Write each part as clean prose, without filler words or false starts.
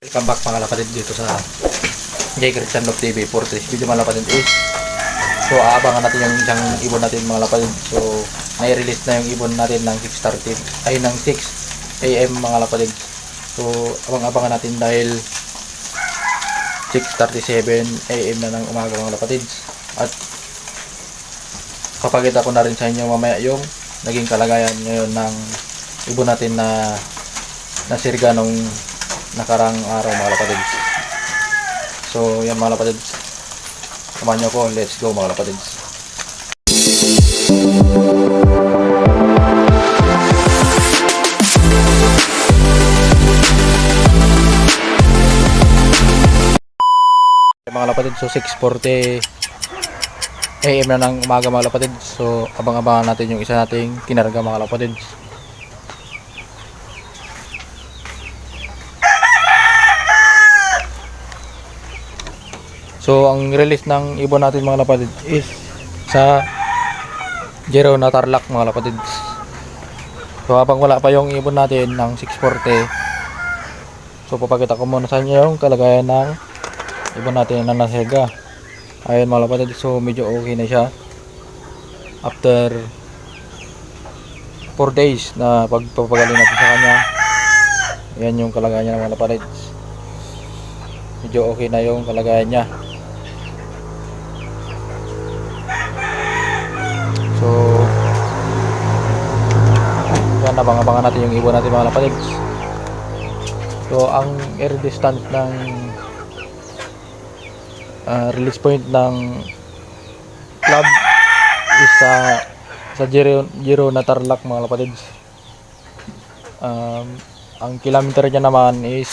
Welcome back mga kapatid dito sa J. Christian Love TV for this video mga kapatid is so aabangan natin yung isang ibon natin mga kapatid. So nai-release na yung ibon natin ng 6:30 ay ng 6 AM mga kapatid. So abang-abangan natin dahil 6:37 AM na ng umaga mga kapatid. At papakita ko na rin sa inyo mamaya yung naging kalagayan ngayon ng ibon natin na nasirga nung nakarang araw mga kapatids. So yan mga kapatids, samahan nyo ko, let's go mga kapatids. Mga kapatids, so 6:40 AM na ng umaga mga kapatids. So abang-abangan natin yung isa nating kinarga mga kapatids. So ang release ng ibon natin mga kapatid is sa Jero na Tarlac mga kapatid. So habang wala pa yung ibon natin ng 6:40, so papakita ko muna sa inyo yung kalagayan ng ibon natin na nasirga. Ayun mga kapatid, so medyo okay na siya after 4 days na pagpapagaling natin sa kanya. Yan yung kalagayan niya mga kapatid. Medyo okay na yung kalagayan niya. So yan, abang-abangan natin yung ibon natin mga kapatid. So ang air distance ng release point ng club is sa Jero na Tarlac mga kapatid. Ang kilometer niya naman is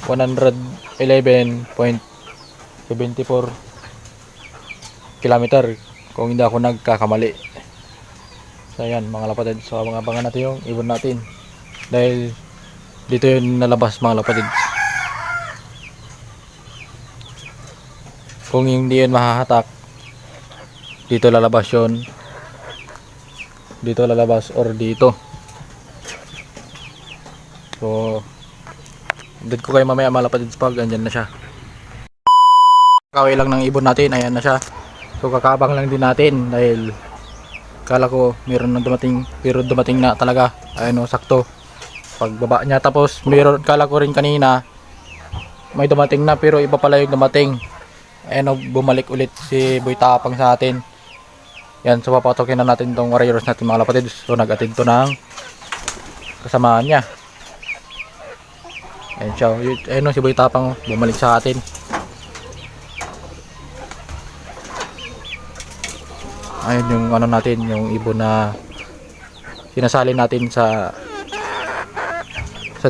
111.74 kilometer kung hindi ako nagkakamali. So ayan mga kapatid, so abangan natin yung ibon natin dahil dito yung nalabas mga kapatid. Kung hindi yun mahahatak, dito lalabas yun, dito lalabas or dito. So update ko kayo mamaya mga kapatid pag andyan na siya. Kaway lang ng ibon natin, ayan na siya. So kakabang lang din natin dahil kala ko meron nang dumating, pero dumating na talaga. Ayun o, sakto pagbaba niya. Tapos meron, kala ko rin kanina may dumating na pero iba pala yung dumating. Ayun o, bumalik ulit si Boy Tapang sa atin. Yan, so papatokin na natin tong warriors natin mga kapatid. So nag-atid to ng kasamaan niya. Ayun siya, ayun o, si Boy Tapang bumalik sa atin. Ayun yung ano natin, yung ibon na sinasali natin sa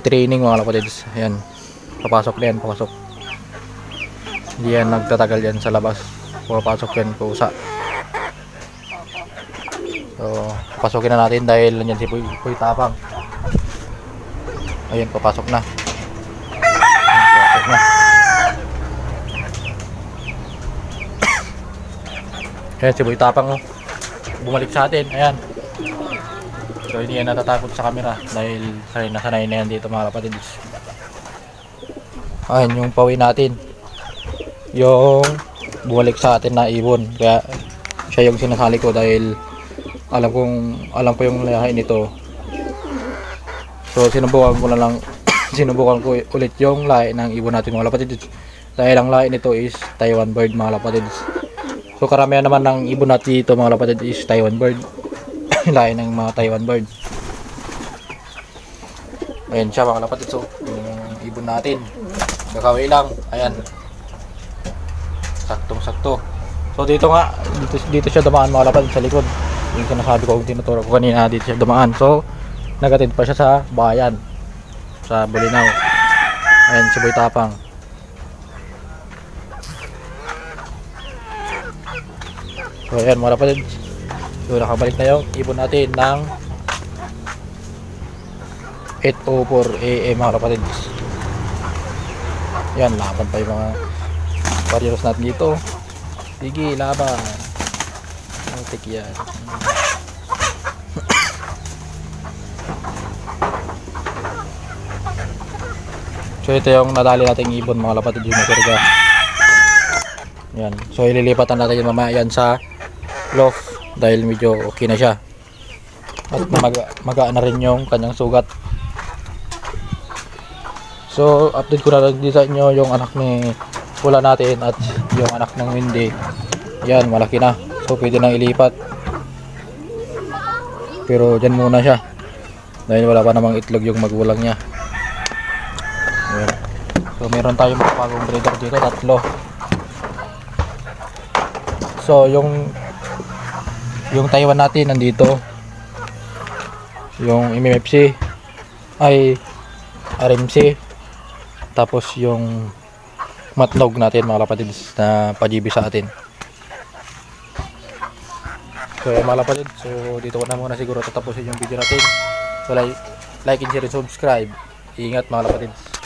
training mga kapatids. Ayan, papasok na yan, papasok. Hindi yan nagtatagal yan sa labas, papasok yan kusa. So papasokin na natin dahil nandiyan si Boy Tapang. Ayun, papasok na. Papasok na. Ayan si Boy Tapang oh, bumalik sa atin. Ayan. So hindi yan natatakot sa camera dahil sanay na yan dito mga kapatid. Ayan yung pawi natin, yung bumalik sa atin na ibon. Kaya siya yung sinasali ko dahil alam ko yung lahi nito. So sinubukan ko na lang sinubukan ko ulit yung lahi ng ibon natin mga kapatid dahil ang lahi nito is Taiwan bird mga kapatid. So karamihan naman ng ibon natin dito mga kapatid is Taiwan bird. Lain ng mga Taiwan bird. Ayan siya mga kapatid. So yung ibon natin, kakaway lang. Ayan, saktong sakto. So dito nga, dito siya dumaan mga kapatid sa likod. Yung sinasabi ko, tinuturo ko kanina, dito siya dumaan. So nagatid pa siya sa bayan, sa Bulinaw. Ayan si Boy Tapang. So ayan mga kapatid, so nakabalik na yung ibon natin ng 8:04 AM mga kapatid. Yan, laban pa yung mga warriors natin dito. Sige, laban. Matik yan. So ito yung nadali nating ibon mga kapatid, yung nasirga. Yan. So ililipatan natin yung mamaya yan sa loft dahil medyo okay na siya. At magaan na rin yung kanyang sugat. So update ko na lang din sa inyo yung anak ni Pula natin at yung anak ng Windy. Yan, malaki na. So pwede nang ilipat. Pero dyan muna siya dahil wala pa namang itlog yung magulang niya. Ayan. So meron tayong mga bagong breeder dito, 3. So yung Taiwan natin nandito, yung MMFC ay RMC, tapos yung matnog natin mga kapatids na pa-GB sa atin. So mga kapatids, so dito ko na muna siguro tatapusin yung video natin. So like and share and subscribe. Ingat mga kapatids.